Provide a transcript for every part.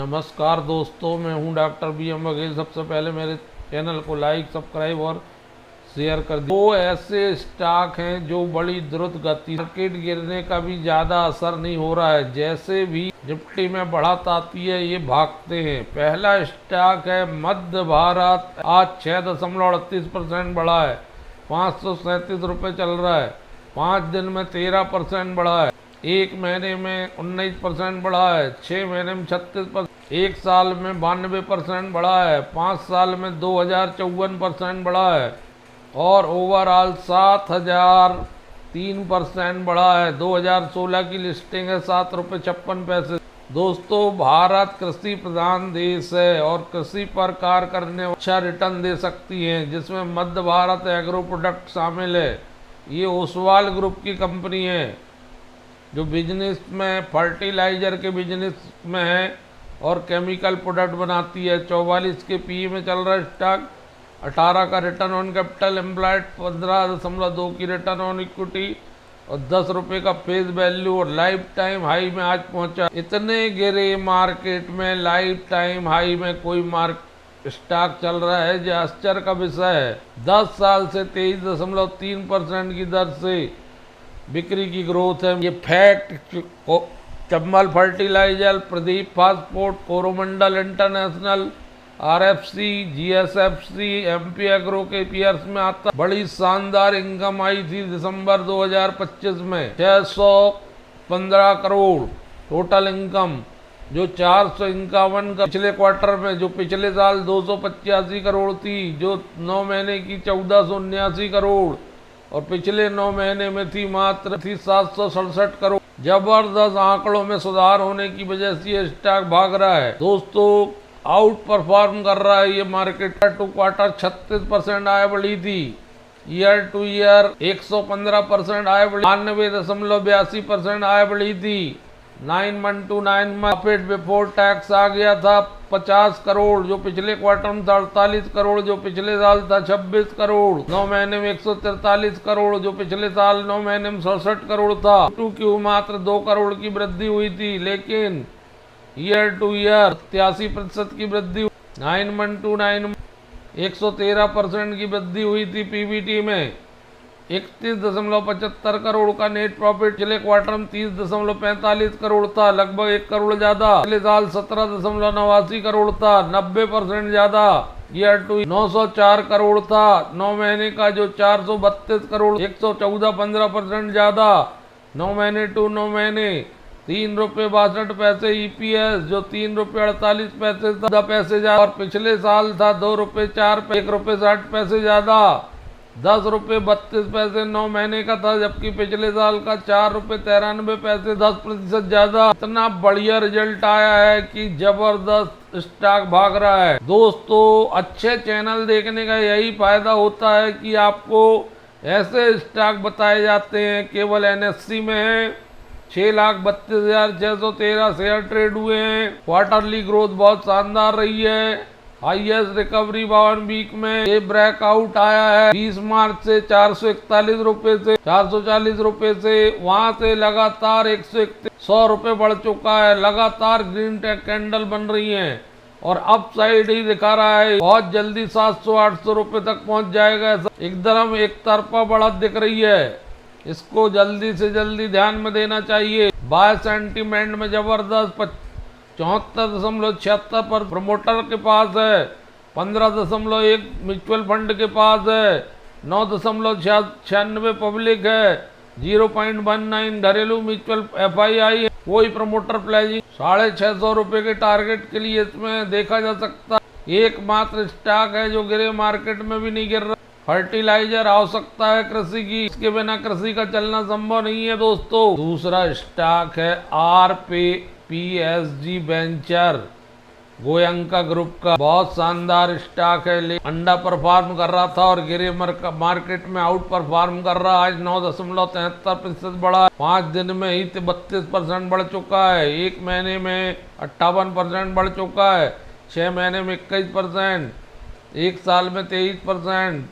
नमस्कार दोस्तों, मैं हूं डॉक्टर BM बघेल। सबसे पहले मेरे चैनल को लाइक, सब्सक्राइब और शेयर कर दीजिए। दो ऐसे स्टॉक हैं जो बड़ी द्रुत गति, मार्केट गिरने का भी ज़्यादा असर नहीं हो रहा है। जैसे भी निफ्टी में बढ़त आती है ये भागते हैं। पहला स्टॉक है मध्य भारत। आज 6.38% बढ़ा है, 537 रुपये चल रहा है। 5 दिन में 13% बढ़ा है, एक महीने में 19% बढ़ा है, 6 महीने में 36%, एक साल में 92% बढ़ा है, 5 साल में 2054% बढ़ा है और ओवरऑल 7003% बढ़ा है। 2016 की लिस्टिंग है, 7.56 रुपये। दोस्तों, भारत कृषि प्रधान देश है और कृषि पर कार्य करने अच्छा रिटर्न दे सकती है, जिसमें मध्य भारत एग्रो प्रोडक्ट शामिल है। ये ओसवाल ग्रुप की कंपनी है जो बिजनेस में फर्टिलाइजर के बिजनेस में है और केमिकल प्रोडक्ट बनाती है। 44 के PE में चल रहा है स्टॉक। 18 का रिटर्न ऑन कैपिटल एम्प्लॉयड, 15.2 की रिटर्न ऑन इक्विटी और 10 रुपये का फेस वैल्यू और लाइफ टाइम हाई में आज पहुंचा। इतने गिरे मार्केट में लाइफ टाइम हाई में कोई स्टॉक चल रहा है जो आश्चर्य का विषय है। 10 साल से 23.3% की दर से बिक्री की ग्रोथ है। ये फैक्ट चंबल फर्टिलाइजर, प्रदीप फास्टफूड, Coromandel international, RFC, GSFC, MP agro के पीयर्स में आता। बड़ी शानदार इनकम आई थी दिसंबर 2025 में, 615 करोड़ टोटल इनकम, जो 451 का पिछले क्वार्टर में, जो पिछले साल 285 करोड़ थी, जो 9 महीने की 1479 करोड़ और पिछले 9 महीने में थी मात्र 767 करोड़। जबरदस्त आंकड़ों में सुधार होने की वजह से ये स्टॉक भाग रहा है। दोस्तों, आउट परफॉर्म कर रहा है ये मार्केट। टू क्वार्टर 36% आय बढ़ी थी, ईयर टू ईयर 115% आय बढ़ी, 92.82% आय बढ़ी थी। 9 month to 9 month profit before tax आ गया था 50 करोड़, जो पिछले क्वार्टर में था 48 करोड़, जो पिछले साल था 26 करोड़। 9 महीने में 143 करोड़, जो पिछले साल 9 महीने में 67 करोड़ था। Q2 मात्र 2 करोड़ की वृद्धि हुई थी, लेकिन ईयर टू ईयर 87% की वृद्धि। 9 मंथ टू 9 मंथ 113% की वृद्धि हुई थी। PBT में 31.75 करोड़ का नेट प्रॉफिट, पिछले क्वार्टर में 30.45 करोड़ था, लगभग 1 करोड़ ज्यादा। पिछले साल 17.89 करोड़ था, 90% ज्यादा। ईयर टू 904 करोड़ था 9 महीने का, जो 432 करोड़, 114 15% ज्यादा। 9 महीने टू 9 महीने 3.62 EPS, जो 3.48 पैसे ज्यादा और पिछले साल था 2.04, 1.60 ज्यादा। 10.32 9 महीने का था, जबकि पिछले साल का 4.93, 10% ज्यादा। इतना बढ़िया रिजल्ट आया है कि जबरदस्त स्टॉक भाग रहा है। दोस्तों, अच्छे चैनल देखने का यही फायदा होता है कि आपको ऐसे स्टॉक बताए जाते हैं। केवल NSE में है 6,32,613 शेयर ट्रेड हुए हैं। क्वार्टरली ग्रोथ बहुत शानदार रही है। हाईएस्ट रिकवरी 52 वीक में ये ब्रेकआउट आया है 20 मार्च से 441 रुपए से 440 रुपए से, वहां से लगातार 100 रुपए बढ़ चुका है। लगातार ग्रीन कैंडल बन रही है और अपसाइड ही दिखा रहा है। बहुत जल्दी 700-800 रुपए तक पहुंच जाएगा। एकदम एक तरफा बढ़त दिख रही है, इसको जल्दी से जल्दी ध्यान में देना चाहिए। बाय सेंटीमेंट में जबरदस्त 74.76 पर प्रमोटर के पास है, 15.1 म्यूचुअल फंड के पास है, 9.96 पब्लिक है, 0.19 घरेलू म्यूचुअल FII है। कोई प्रमोटर प्लेजिंग 650 रुपए के टारगेट के लिए इसमें देखा जा सकता है। एकमात्र स्टॉक है जो गिरे मार्केट में भी नहीं गिर रहा। फर्टिलाइजर आवश्यकता है कृषि की, इसके बिना कृषि का चलना संभव नहीं है। दोस्तों, दूसरा स्टॉक है RPSG वेंचर, गोयंका ग्रुप का। बहुत शानदार स्टॉक है, अंडा परफॉर्म कर रहा था और गिरे मार्केट में आउट परफॉर्म कर रहा है। आज 9.73% बढ़ा है, 5 दिन में ही 32% बढ़ चुका है, 1 महीने में 58% बढ़ चुका है, 6 महीने में 21%, 1 साल में 23%,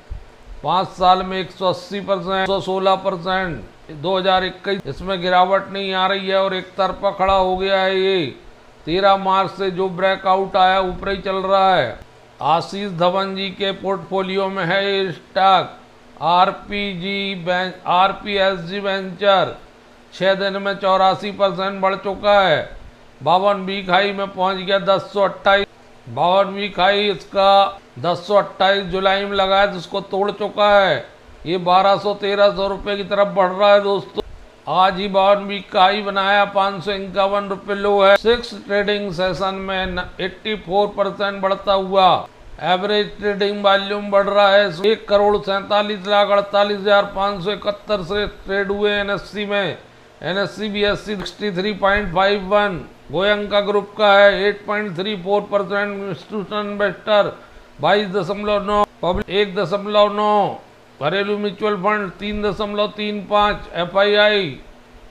5 साल में 180%, 116%। 2021 इसमें गिरावट नहीं आ रही है और एक तरफा खड़ा हो गया है। ये 13 मार्च से जो ब्रेकआउट आया ऊपर ही चल रहा है। आशीष धवन जी के पोर्टफोलियो में है ये स्टॉक आरपीएसजी वेंचर। 6 दिन में 84% बढ़ चुका है। 52 वीक हाई में पहुंच गया 1028। 52 वीक हाई इसका 1028 जुलाई में लगा है, जिसको तोड़ चुका है। ये 1200-1300 रुपये की तरफ बढ़ रहा है दोस्तों। आज ही 52 वीक का हाई बनाया, 551 रुपये लो है। 6 ट्रेडिंग सेशन में 84% बढ़ता हुआ एवरेज ट्रेडिंग वॉल्यूम बढ़ रहा है। 1,47,48,571 से ट्रेड हुए एनएससी में। एनएससी BSE 63.51 गोयंका ग्रुप का है। 8.34% इंस्टीट्यूशनल इन्वेस्टर 22.9, पब्लिक 1.9, घरेलू म्यूचुअल फंड 3.35, FII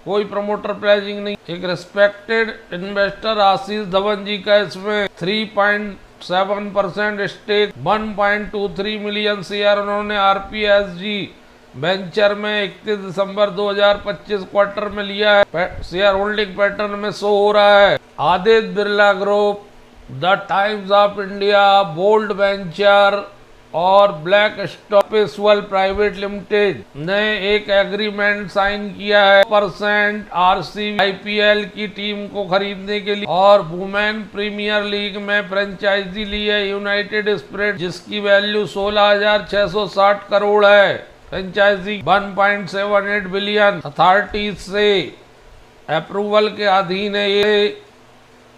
कोई प्रमोटर प्लेजिंग नहीं। एक रिस्पेक्टेड इन्वेस्टर आशीष धवन जी का इसमें 3.7% स्टेक, 1.23 मिलियन शेयर उन्होंने आरपीएसजी वेंचर में 31 दिसंबर 2025 क्वार्टर में लिया है। शेयर होल्डिंग पैटर्न में शो हो रहा है। Aditya Birla group, the Times of India, bold venture और ब्लैक स्टॉक प्राइवेट लिमिटेड ने एक एग्रीमेंट साइन किया है % RCB IPL की टीम को खरीदने के लिए, और वुमेन प्रीमियर लीग में फ्रेंचाइजी ली है यूनाइटेड स्पिरिट, जिसकी वैल्यू 16,660 करोड़ है। फ्रेंचाइजी 1.78 बिलियन अथॉरिटी से अप्रूवल के अधीन है।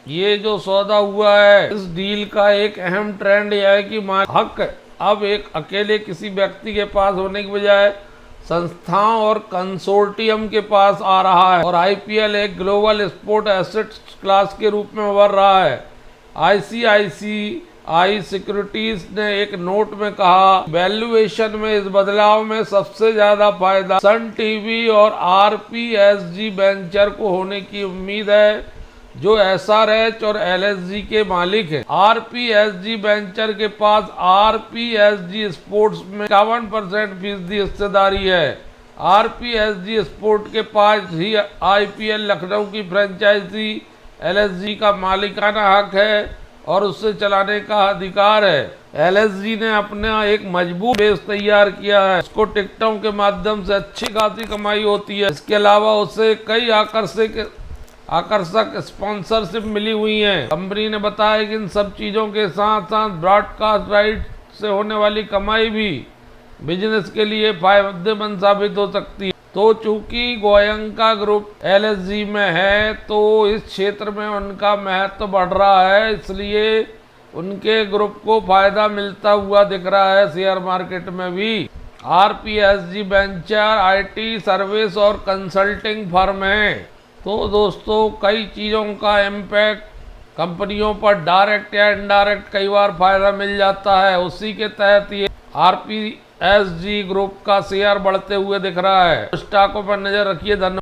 ये जो सौदा हुआ है, इस डील का एक अहम ट्रेंड यह है कि हक अब एक अकेले किसी व्यक्ति के पास होने की बजाय संस्थाओं और कंसोर्टियम के पास आ रहा है, और IPL एक ग्लोबल स्पोर्ट एसेट क्लास के रूप में उभर रहा है। ICICI सिक्योरिटीज ने एक नोट में कहा, वैल्यूएशन में इस बदलाव में सबसे ज्यादा फायदा सन टीवी और आरपीएसजी वेंचर को होने की उम्मीद है, जो SRH और LSG के मालिक है। आरपीएसजी वेंचर के पास आरपीएसजी स्पोर्ट्स में 51% हिस्सेदारी है। आरपीएसजी स्पोर्ट के पास ही IPL लखनऊ की फ्रेंचाइजी LSG का मालिकाना हक है और उससे चलाने का अधिकार है। LSG ने अपना एक मजबूत बेस तैयार किया है, उसको टिकटों के माध्यम से अच्छी खासी कमाई होती है। इसके अलावा उसे कई आकर्षक स्पॉन्सरशिप मिली हुई है। कंपनी ने बताया कि इन सब चीजों के साथ साथ ब्रॉडकास्ट राइट से होने वाली कमाई भी बिजनेस के लिए फायदेमंद साबित हो सकती है। तो चूंकि गोयंका ग्रुप LSG में है, तो इस क्षेत्र में उनका महत्व बढ़ रहा है, इसलिए उनके ग्रुप को फायदा मिलता हुआ दिख रहा है शेयर मार्केट में भी। आरपीएसजी वेंचर IT सर्विस और कंसल्टिंग फर्म है। तो दोस्तों, कई चीज़ों का इम्पैक्ट कंपनियों पर डायरेक्ट या इनडायरेक्ट कई बार फायदा मिल जाता है। उसी के तहत ये आरपीएसजी ग्रुप का शेयर बढ़ते हुए दिख रहा है। स्टॉकों पर नजर रखिए। धन्यवाद।